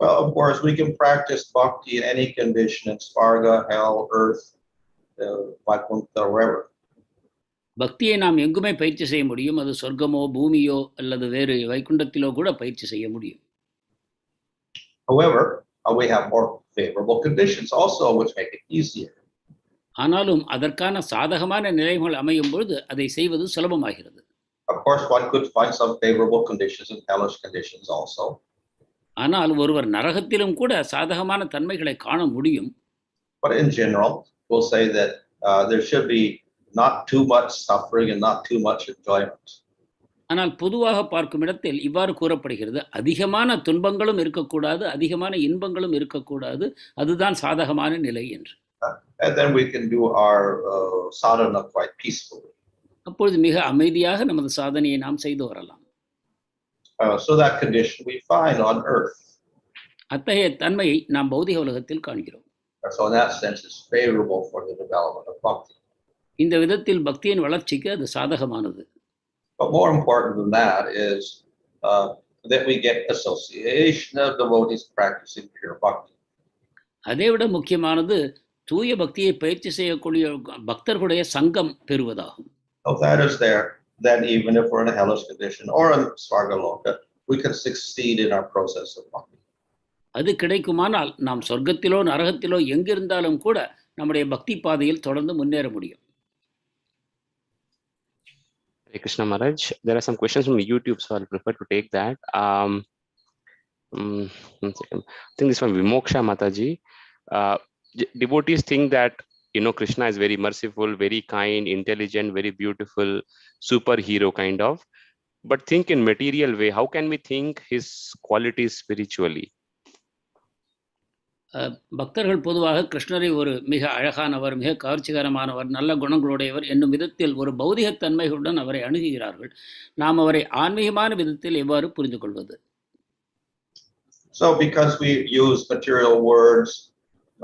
Well, of course, we can practice bhakti in any condition, in svarga, hell, earth, vaikuntha, wherever. பக்தியை நாம் எங்குமே பயிற்சி செய்ய முடியும். அது சொர்க்கமோ பூமியோ அல்லது வேறு வைகுண்டத்திலோ கூட பயிற்சி செய்ய முடியும். However, we have more favorable conditions also, which make it easier. ஆனாலும் அதற்கான சாதகமான நிலைகள் அமையும் பொழுது அதை செய்வது சுலபமாகிறது. Of course, one could find some favorable conditions in hellish conditions also. ஆனால் ஒருவர் நரகத்திலும் கூட சாதகமான தன்மைகளை காண முடியும். But in general, we'll say that there should be not too much suffering and not too much enjoyment. ஆனால் பொதுவாக பார்க்கும் இடத்தில் இவ்வாறு கூறப்படுகிறது, அதிகமான துன்பங்களும் இருக்கக்கூடாது, அதிகமான இன்பங்களும் இருக்கக்கூடாது, அதுதான் சாதகமான நிலை என்று. And then we can do our sadhana quite peacefully. அப்பொழுது மிக அமைதியாக நமது சாதனையை நாம் செய்து வரலாம். So that condition we find on earth. அத்தகைய தன்மையை நாம் பௌதிக உலகத்தில் காண்கிறோம். So in that sense, it's favorable for the development of bhakti. இந்த விதத்தில் பக்தியின் வளர்ச்சிக்கு அது சாதகமானது. But more important than that is that we get association of devotees practicing pure bhakti. அதைவிட முக்கியமானது தூய பக்தியை பயிற்சி செய்யக்கூடிய பக்தர்களுடைய சங்கம் பெறுவதாகும். If that is there, then even if we're in a hellish condition or in Svargaloka, we can succeed in our process of bhakti. அது கிடைக்குமானால் நாம் சொர்க்கத்திலோ நரகத்திலோ எங்கிருந்தாலும் கூட நம்முடைய பக்தி பாதையில் தொடர்ந்து முன்னேற முடியும். Hare Kṛṣṇa Maharaj, there are some questions from YouTube, so I'll prefer to take that. One second. I think this one Vimoksha Mataji. Devotees think that Kṛṣṇa is very merciful, very kind, intelligent, very beautiful, superhero kind of. But think in material way, how can we think his qualities spiritually? பக்தர்கள் பொதுவாக கிருஷ்ணரை ஒரு மிக அழகானவர், மிக கவர்ச்சிகரமானவர், நல்ல குணங்களுடையவர் என்னும் விதத்தில் ஒரு பௌதிக தன்மைகளுடன் அவரை அணுகுகிறார்கள். நாம் அவரை ஆன்மீகமான விதத்தில் எவ்வாறு புரிந்து கொள்வது? So because we use material words,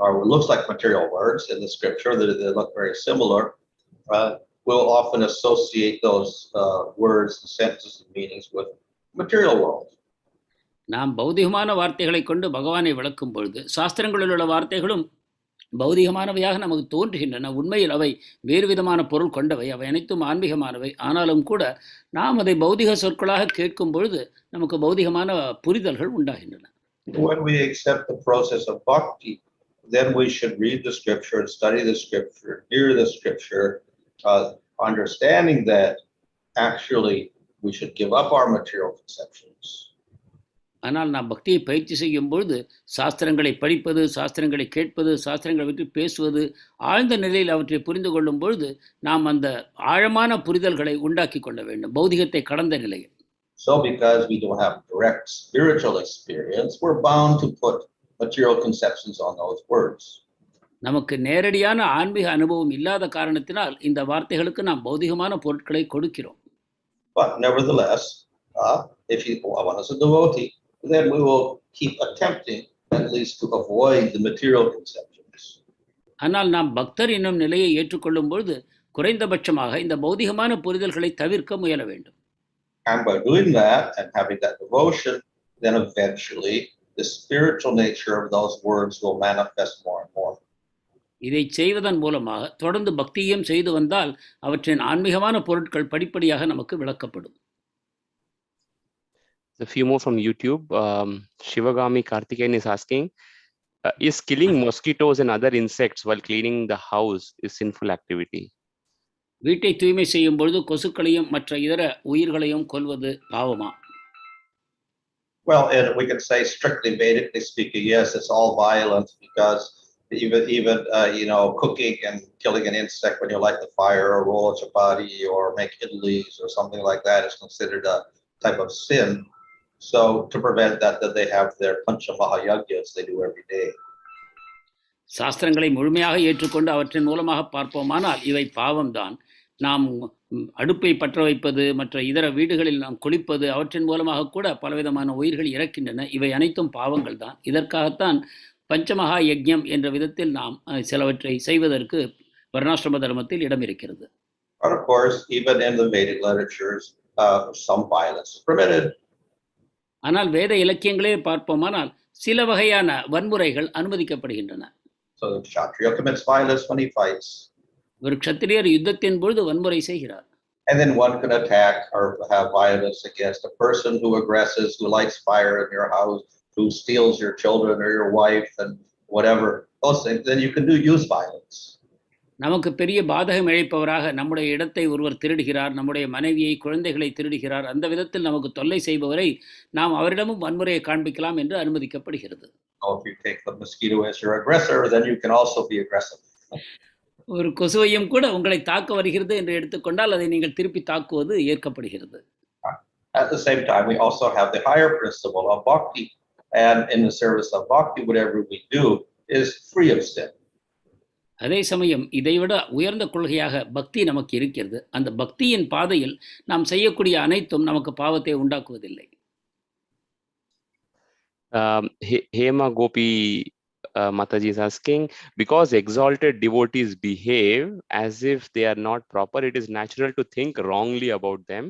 or it looks like material words in the scripture, that they look very similar, we'll often associate those words, sentences, and meanings with material world. நாம் பௌதிகமான வார்த்தைகளை கொண்டு பகவானை விளக்கும் பொழுது சாஸ்திரங்களில் உள்ள வார்த்தைகளும் பௌதிகமானவையாக நமக்கு தோன்றுகின்றன. உண்மையில் அவை வேறு விதமான பொருள் கொண்டவை, அவை அனைத்தும் ஆன்மீகமானவை. ஆனாலும் கூட நாம் அதை பௌதிக சொற்களாக கேட்கும் பொழுது நமக்கு பௌதிகமான புரிதல்கள் உண்டாகின்றன. When we accept the process of bhakti, then we should read the scripture and study the scripture, hear the scripture, understanding that actually we should give up our material conceptions. ஆனால் நாம் பக்தியை பயிற்சி செய்யும் பொழுது சாஸ்திரங்களை படிப்பது, சாஸ்திரங்களை கேட்பது, சாஸ்திரங்களை பற்றி பேசுவது, ஆழ்ந்த நிலையில் அவற்றை புரிந்து கொள்ளும் பொழுது நாம் அந்த ஆழமான புரிதல்களை உண்டாக்கி கொள்ள வேண்டும், பௌதிகத்தை கடந்த நிலையில். So because we don't have direct spiritual experience, we're bound to put material conceptions on those words. நமக்கு நேரடியான ஆன்மீக அனுபவம் இல்லாத காரணத்தினால் இந்த வார்த்தைகளுக்கு நாம் பௌதிகமான பொருட்களை கொடுக்கிறோம். But nevertheless, if one is a devotee, then we will keep attempting at least to avoid the material conceptions. ஆனால் நாம் பக்தர் என்னும் நிலையை ஏற்றுக்கொள்ளும் பொழுது குறைந்தபட்சமாக இந்த பௌதிகமான புரிதல்களை தவிர்க்க முயல வேண்டும். And by doing that and having that devotion, then eventually the spiritual nature of those words will manifest more and more. இதை செய்வதன் மூலமாக தொடர்ந்து பக்தியும் செய்து வந்தால் அவற்றின் ஆன்மீகமான பொருட்கள் படிப்படியாக நமக்கு விளக்கப்படும். A few more from YouTube. Shivagami Karthikeyan is asking, is killing mosquitoes and other insects while cleaning the house is sinful activity? வீட்டை தூய்மை செய்யும் பொழுது கொசுக்களையும் மற்ற இதர உயிர்களையும் கொல்வது பாவமா? Well, and we can say strictly Vedically speaking, yes, it's all violence, because even cooking and killing an insect when you light the fire or roll a chapati or make idlis or something like that is considered a type of sin. So to prevent that they have their pancha mahayagnas they do every day. சாஸ்திரங்களை முழுமையாக ஏற்றுக்கொண்டு அவற்றின் மூலமாக பார்ப்போமானால் இவை பாவம்தான். நாம் அடுப்பை பற்ற வைப்பது, மற்ற இதர வீடுகளில் நாம் குளிப்பது, அவற்றின் மூலமாக கூட பலவிதமான உயிர்கள் இறக்கின்றன. இவை அனைத்தும் பாவங்கள் தான். இதற்காகத்தான் பஞ்சமகா யஜ்ஞம் என்ற விதத்தில் நாம் சிலவற்றை செய்வதற்கு வர்ணாசிரம தர்மத்தில் இடம் இருக்கிறது. But of course, even in the Vedic literatures, some violence is permitted. ஆனால் வேத இலக்கியங்களே பார்ப்போமானால் சில வகையான வன்முறைகள் அனுமதிக்கப்படுகின்றன. So the Kshatriya commits violence when he fights. ஒரு க்ஷத்திரியர் யுத்தத்தின் பொழுது வன்முறை செய்கிறார். And then one can attack or have violence against a person who aggresses, who lights fire in your house, who steals your children or your wife and whatever. Those things, then you can use violence. நமக்கு பெரிய பாதகம் இழைப்பவராக நம்முடைய இடத்தை ஒருவர் திருடுகிறார், நம்முடைய மனைவியை, குழந்தைகளை திருடுகிறார். அந்த விதத்தில் நமக்கு தொல்லை செய்பவரை நாம் அவரிடமும் வன்முறையை காண்பிக்கலாம் என்று அனுமதிக்கப்படுகிறது. If you take the mosquito as your aggressor, then you can also be aggressive. ஒரு கொசுவையும் கூட உங்களை தாக்க வருகிறது என்று எடுத்துக்கொண்டால் அதை நீங்கள் திருப்பி தாக்குவது ஏற்கப்படுகிறது. At the same time, we also have the higher principle of bhakti, and in the service of bhakti, whatever we do is free of sin. அதே சமயம் இதைவிட உயர்ந்த கொள்கையாக பக்தி நமக்கு இருக்கிறது. அந்த பக்தியின் பாதையில் நாம் செய்யக்கூடிய அனைத்தும் நமக்கு பாவத்தை உண்டாக்குவதில்லை. Hema Gopi Mataji is asking, because exalted devotees behave as if they are not proper, it is natural to think wrongly about them.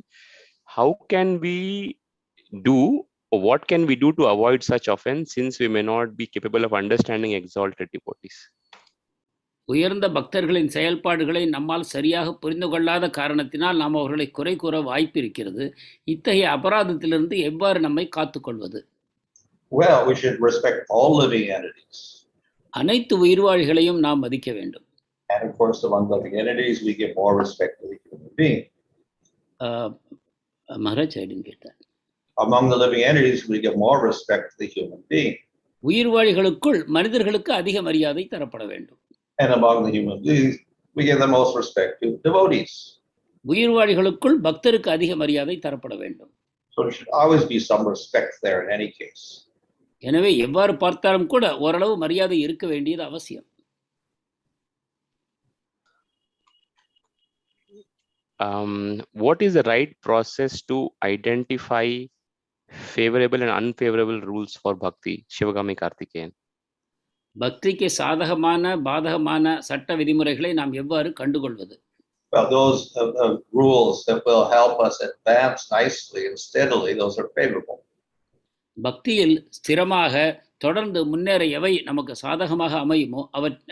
How can we do, or what can we do to avoid such offense, since we may not be capable of understanding exalted devotees? உயர்ந்த பக்தர்களின் செயல்பாடுகளை நம்மால் சரியாக புரிந்து கொள்ளாத காரணத்தினால் நாம் அவர்களை குறை கூற வாய்ப்பு இருக்கிறது. இத்தகைய அபராதத்திலிருந்து எவ்வாறு நம்மை காத்துக்கொள்வது? Well, we should respect all living entities. அனைத்து உயிர்வாழிகளையும் நாம் மதிக்க வேண்டும். And of course, among living entities, we give more respect to the human being. Maharaj ஐடின்னு கேட்டார். Among the living entities, we give more respect to the human being. உயிர்வாழிகளுக்குள் மனிதர்களுக்கு அதிக மரியாதை தரப்பட வேண்டும். And among the human beings, we give the most respect to devotees. உயிர்வாழிகளுக்குள் பக்தருக்கு அதிக மரியாதை தரப்பட வேண்டும். So there should always be some respect there in any case. எனவே எவ்வாறு பார்த்தாலும் கூட ஓரளவு மரியாதை இருக்க வேண்டியது அவசியம். What is the right process to identify favorable and unfavorable rules for bhakti? Shivagami Karthikeyan. பக்திக்கு சாதகமான பாதகமான சட்ட விதிமுறைகளை நாம் எவ்வாறு கண்டுகொள்வது? Well, those rules that will help us advance nicely and steadily, those are favorable. பக்தியில் ஸ்திரமாக தொடர்ந்து முன்னேற எவை நமக்கு சாதகமாக அமையுமோ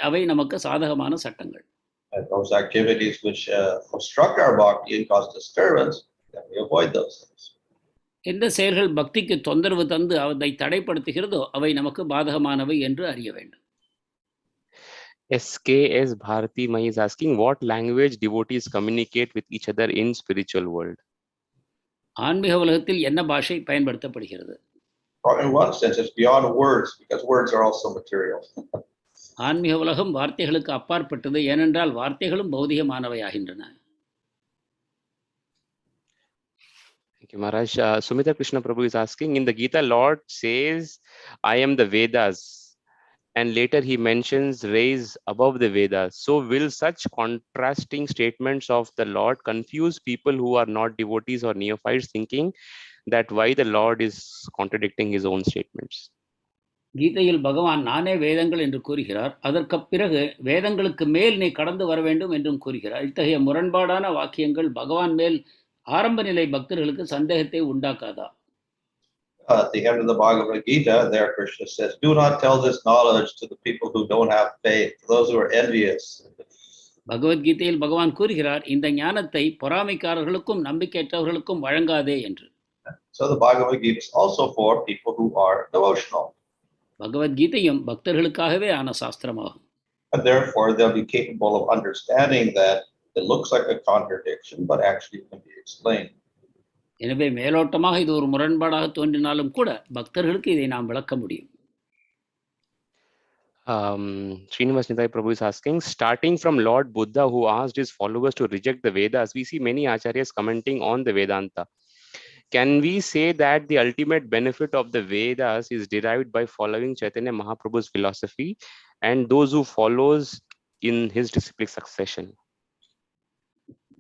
அவை நமக்கு சாதகமான சட்டங்கள். And those activities which obstruct our bhakti and cause disturbance, then we avoid those things. எந்த செயல்கள் பக்திக்கு தொந்தரவு தந்து அதை தடைப்படுத்துகிறதோ அவை நமக்கு பாதகமானவை என்று அறிய வேண்டும். SKS Bharati Mai is asking, what language devotees communicate with each other in spiritual world? ஆன்மீக உலகத்தில் என்ன பாஷை பயன்படுத்தப்படுகிறது? In one sense, it's beyond words because words are also material. ஆன்மீக உலகம் வார்த்தைகளுக்கு அப்பாற்பட்டது, ஏனென்றால் வார்த்தைகளும் பௌதிகமானவையாகின்றன. Thank you, Maharaj. Sumitra Krishna Prabhu is asking, in the Gita, Lord says, I am the Vedas, and later he mentions raise above the Vedas. So will such contrasting statements of the Lord confuse people who are not devotees or neophytes, thinking that why the Lord is contradicting his own statements? கீதையில் பகவான் நானே வேதங்கள் என்று கூறுகிறார். அதற்கு பிறகு வேதங்களுக்கு மேல் நீ கடந்து வர வேண்டும் என்றும் கூறுகிறார். இத்தகைய முரண்பாடான வாக்கியங்கள் பகவான் மேல் ஆரம்ப நிலை பக்தர்களுக்கு சந்தேகத்தை உண்டாக்காதா? At the end of the Bhagavad Gita, there Krishna says, do not tell this knowledge to the people who don't have faith, those who are envious. பகவத்கீதையில் பகவான் கூறுகிறார், இந்த ஞானத்தை பொறாமைக்காரர்களுக்கும் நம்பிக்கையற்றவர்களுக்கும் வழங்காதே என்று. So the Bhagavad Gita is also for people who are devotional. பகவத்கீதையும் பக்தர்களுக்காகவே ஆன சாஸ்திரமாகும். And therefore they'll be capable of understanding that it looks like a contradiction, but actually can be explained. எனவே மேலோட்டமாக இது ஒரு முரண்பாடாக தோன்றினாலும் கூட பக்தர்களுக்கு இதை நாம் விளக்க முடியும். Srinivas Nitai Prabhu is asking, starting from Lord Buddha, who asked his followers to reject the Vedas, we see many acharyas commenting on the Vedanta. Can we say that the ultimate benefit of the Vedas is derived by following Chaitanya Mahaprabhu's philosophy and those who follows in his disciplic succession?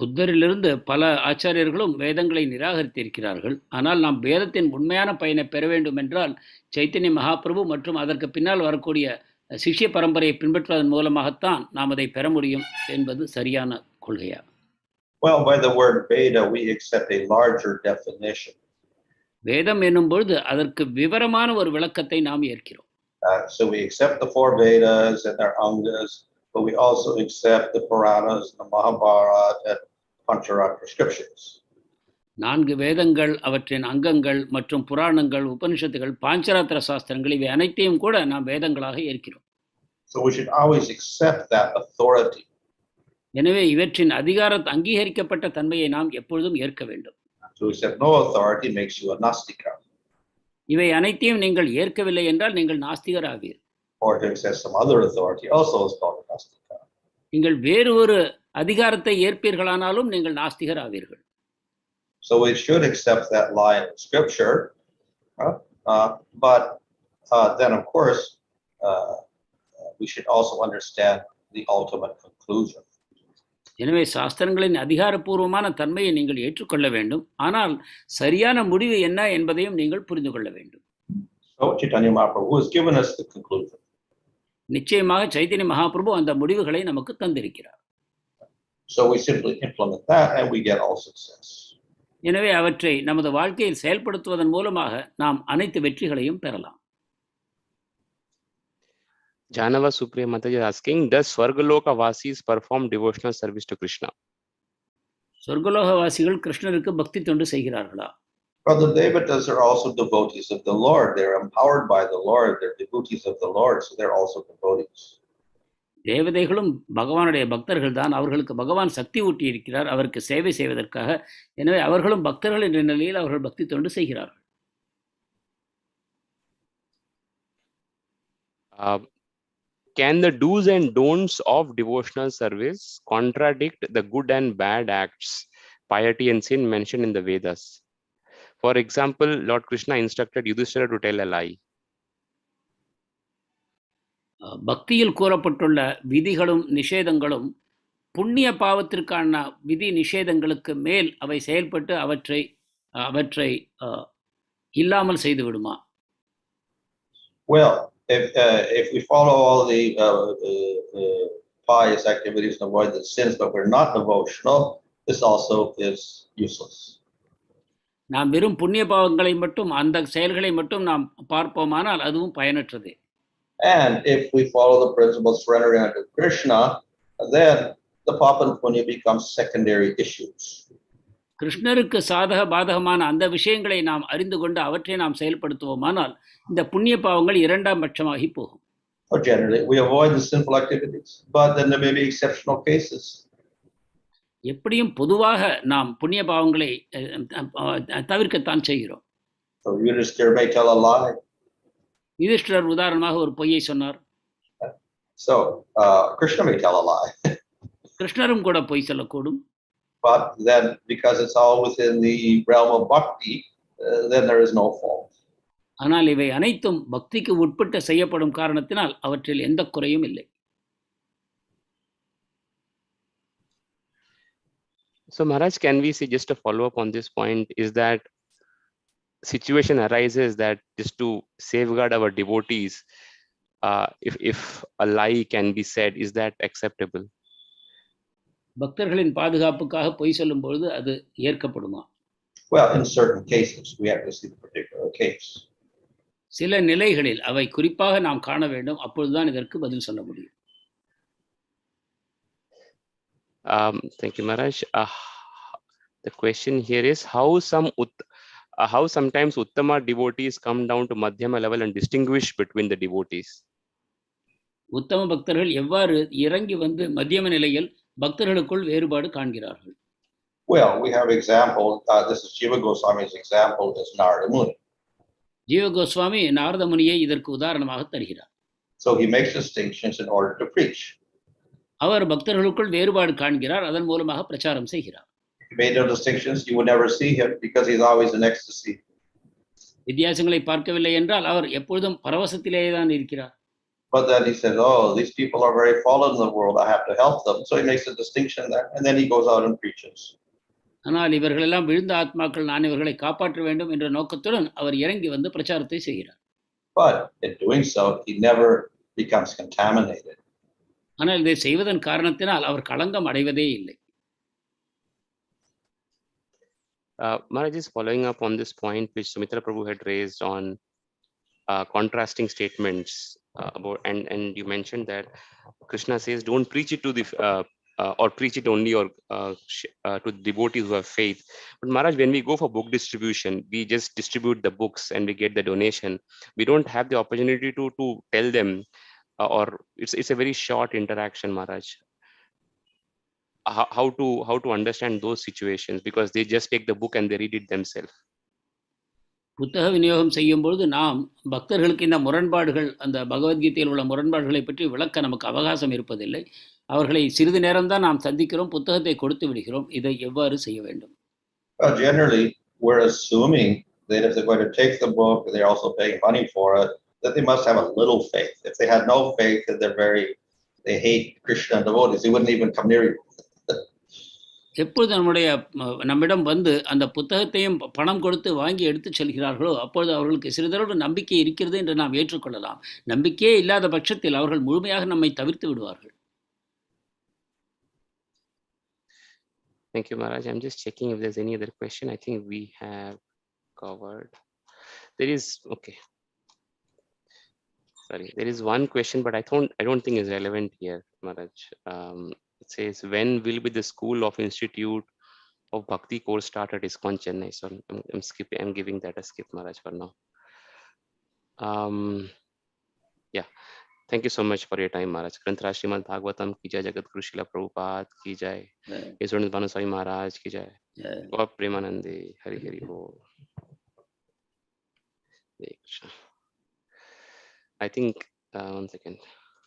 புத்தரிலிருந்து பல ஆச்சாரியர்களும் வேதங்களை நிராகரித்திருக்கிறார்கள். ஆனால் நாம் வேதத்தின் உண்மையான பயனை பெற வேண்டும் என்றால் சைத்தன்ய மகாபிரபு மற்றும் அதற்கு பின்னால் வரக்கூடிய சிஷ்ய பரம்பரையை பின்பற்றுவதன் மூலமாகத்தான் நாம் அதை பெற முடியும் என்பது சரியான கொள்கையா? Well, by the word Veda, we accept a larger definition. வேதம் என்னும் பொழுது அதற்கு விவரமான ஒரு விளக்கத்தை நாம் ஏற்கிறோம். So we accept the 4 Vedas and their angas, but we also accept the Puranas, the Mahabharata, and Pancharatra scriptures. 4 வேதங்கள், அவற்றின் அங்கங்கள் மற்றும் புராணங்கள், உபனிஷத்துகள், பாஞ்சராத்திர சாஸ்திரங்கள் இவை அனைத்தையும் கூட நாம் வேதங்களாக ஏற்கிறோம். So we should always accept that authority. எனவே இவற்றின் அங்கீகரிக்கப்பட்ட தன்மையை நாம் எப்பொழுதும் ஏற்க வேண்டும். To accept no authority makes you a Nastika. இவை அனைத்தையும் நீங்கள் ஏற்கவில்லை என்றால் நீங்கள் நாஸ்திகர் ஆவீர். Or to accept some other authority also is called a Nastika. நீங்கள் வேறு ஒரு அதிகாரத்தை ஏற்பீர்களானாலும் நீங்கள் நாஸ்திகர் ஆவீர்கள். So we should accept that line of scripture, but then of course we should also understand the ultimate conclusion. எனவே சாஸ்திரங்களின் அதிகாரப்பூர்வமான தன்மையை நீங்கள் ஏற்றுக்கொள்ள வேண்டும். ஆனால் சரியான முடிவு என்ன என்பதையும் நீங்கள் புரிந்து கொள்ள வேண்டும். So Chaitanya Mahaprabhu has given us the conclusion. நிச்சயமாக சைத்தன்ய மகாபிரபு அந்த முடிவுகளை நமக்கு தந்திருக்கிறார். So we simply implement that and we get all success. எனவே அவற்றை நமது வாழ்க்கையில் செயல்படுத்துவதன் மூலமாக நாம் அனைத்து வெற்றிகளையும் பெறலாம். Janava Supriya Mataji is asking, does Swargaloka Vasis perform devotional service to Kṛṣṇa? சொர்க்கலோக வாசிகள் கிருஷ்ணருக்கு பக்தி தொண்டு செய்கிறார்களா? Well, the Devatas are also devotees of the Lord. They're empowered by the Lord. They're devotees of the Lord, so they're also devotees. தேவதைகளும் பகவானுடைய பக்தர்கள் தான். அவர்களுக்கு பகவான் சக்தி ஊட்டி இருக்கிறார் அவருக்கு சேவை செய்வதற்காக. எனவே அவர்களும் பக்தர்கள் என்ற நிலையில் அவர்கள் பக்தி தொண்டு செய்கிறார்கள். Can the do's and don'ts of devotional service contradict the good and bad acts, piety and sin mentioned in the Vedas? For example, Lord Kṛṣṇa instructed Yudhishthira to tell a lie. பக்தியில் கூறப்பட்டுள்ள விதிகளும் நிஷேதங்களும் புண்ணிய பாவத்திற்கான விதி நிஷேதங்களுக்கு மேல் அவை செயல்பட்டு அவற்றை இல்லாமல் செய்து விடுமா? Well, if we follow all the pious activities and avoid the sins, but we're not devotional, this also is useless. நாம் வெறும் புண்ணிய பாவங்களை மட்டும் அந்த செயல்களை மட்டும் நாம் பார்ப்போமானால் அதுவும் பயனற்றது. And if we follow the principle of surrendering unto Kṛṣṇa, then the papa and punya become secondary issues. கிருஷ்ணருக்கு சாதக பாதகமான அந்த விஷயங்களை நாம் அறிந்து கொண்டு அவற்றை நாம் செயல்படுத்துவோமானால் இந்த புண்ணிய பாவங்கள் இரண்டாம் பட்சமாகி போகும். Or generally, we avoid the sinful activities, but then there may be exceptional cases. எப்படியும் பொதுவாக நாம் புண்ணிய பாவங்களை தவிர்க்கத்தான் செய்கிறோம். So Yudhishthira may tell a lie. யுதிஷ்டிரர் உதாரணமாக ஒரு பொய்யை சொன்னார். So Kṛṣṇa may tell a lie. கிருஷ்ணரும் கூட பொய் சொல்லக்கூடும். But then, because it's all within the realm of bhakti, then there is no fault. ஆனால் இவை அனைத்தும் பக்திக்கு உட்பட்டு செய்யப்படும் காரணத்தினால் அவற்றில் எந்த குறையும் இல்லை. So Maharaj, can we say, just a follow up on this point, is that situation arises that just to safeguard our devotees, if a lie can be said, is that acceptable? பக்தர்களின் பாதுகாப்புக்காக பொய் சொல்லும் பொழுது அது ஏற்கப்படுமா? Well, in certain cases, we have to see the particular case. சில நிலைகளில் அவை குறிப்பாக நாம் காண வேண்டும், அப்பொழுதுதான் இதற்கு பதில் சொல்ல முடியும். Thank you, Maharaj. The question here is how sometimes uttama devotees come down to madhyama level and distinguish between the devotees. உத்தம பக்தர்கள் எவ்வாறு இறங்கி வந்து மத்தியம நிலையில் பக்தர்களுக்குள் வேறுபாடு காண்கிறார்கள்? Well, we have example. This is Jiva Goswami's example. Is Narada Muni. ஜீவ கோஸ்வாமி நாரத முனியை இதற்கு உதாரணமாக தருகிறார். So he makes distinctions in order to preach. அவர் பக்தர்களுக்குள் வேறுபாடு காண்கிறார், அதன் மூலமாக பிரச்சாரம் செய்கிறார். If he made no distinctions, you would never see him because he's always in ecstasy. வித்தியாசங்களை பார்க்கவில்லை என்றால் அவர் எப்பொழுதும் பரவசத்திலேயே தான் இருக்கிறார். But then he says, "Oh, these people are very fallen in the world. I have to help them." So he makes a distinction there, and then he goes out and preaches. ஆனால் இவர்கள் எல்லாம் விழுந்த ஆத்மாக்கள், நான் இவர்களை காப்பாற்ற வேண்டும் என்ற நோக்கத்துடன் அவர் இறங்கி வந்து பிரச்சாரத்தை செய்கிறார். But in doing so, he never becomes contaminated. ஆனால் இதை செய்வதன் காரணத்தினால் அவர் களங்கம் அடைவதே இல்லை. Maharaj is following up on this point which Sumitra Prabhu had raised on contrasting statements about, and you mentioned that Kṛṣṇa says don't preach it to the or preach it only or to devotees who have faith. But Maharaj, when we go for book distribution, we just distribute the books and we get the donation. We don't have the opportunity to tell them, or it's a very short interaction, Maharaj. How to understand those situations, because they just take the book and they read it themselves. புத்தக விநியோகம் செய்யும் பொழுது நாம் பக்தர்களுக்கு இந்த முரண்பாடுகள், அந்த பகவத்கீதையில் உள்ள முரண்பாடுகளை பற்றி விளக்க நமக்கு அவகாசம் இருப்பதில்லை. அவர்களை சிறிது நேரம்தான் நாம் சந்திக்கிறோம், புத்தகத்தை கொடுத்து விடுகிறோம். இதை எவ்வாறு செய்ய வேண்டும்? Well, generally, we're assuming that if they're going to take the book and they're also paying money for it, that they must have a little faith. If they had no faith, that they hate Kṛṣṇa devotees, they wouldn't even come near you. எப்பொழுது நம்மிடம் வந்து அந்த புத்தகத்தையும் பணம் கொடுத்து வாங்கி எடுத்து செல்கிறார்களோ அப்பொழுது அவர்களுக்கு சிறிதளவு நம்பிக்கை இருக்கிறது என்று நாம் ஏற்றுக்கொள்ளலாம். நம்பிக்கையே இல்லாத பட்சத்தில் அவர்கள் முழுமையாக நம்மை தவிர்த்து விடுவார்கள். Thank you, Maharaj. I'm just checking if there's any other question. I think we have covered. There is, okay. Sorry, there is one question, but I don't think is relevant here, Maharaj. It says, when will be the school of institute of bhakti course start at ISKCON Chennai? So I'm giving that a skip, Maharaj, for now. Yeah, thank you so much for your time, Maharaj. Granthraj Srimad Bhagavatam ki jai, Jagat Guru Srila Prabhupada ki jai, Yeshwarnath Bhanuswami Maharaj ki jai, God Premanande, Hari Hari Bol. I think, one second.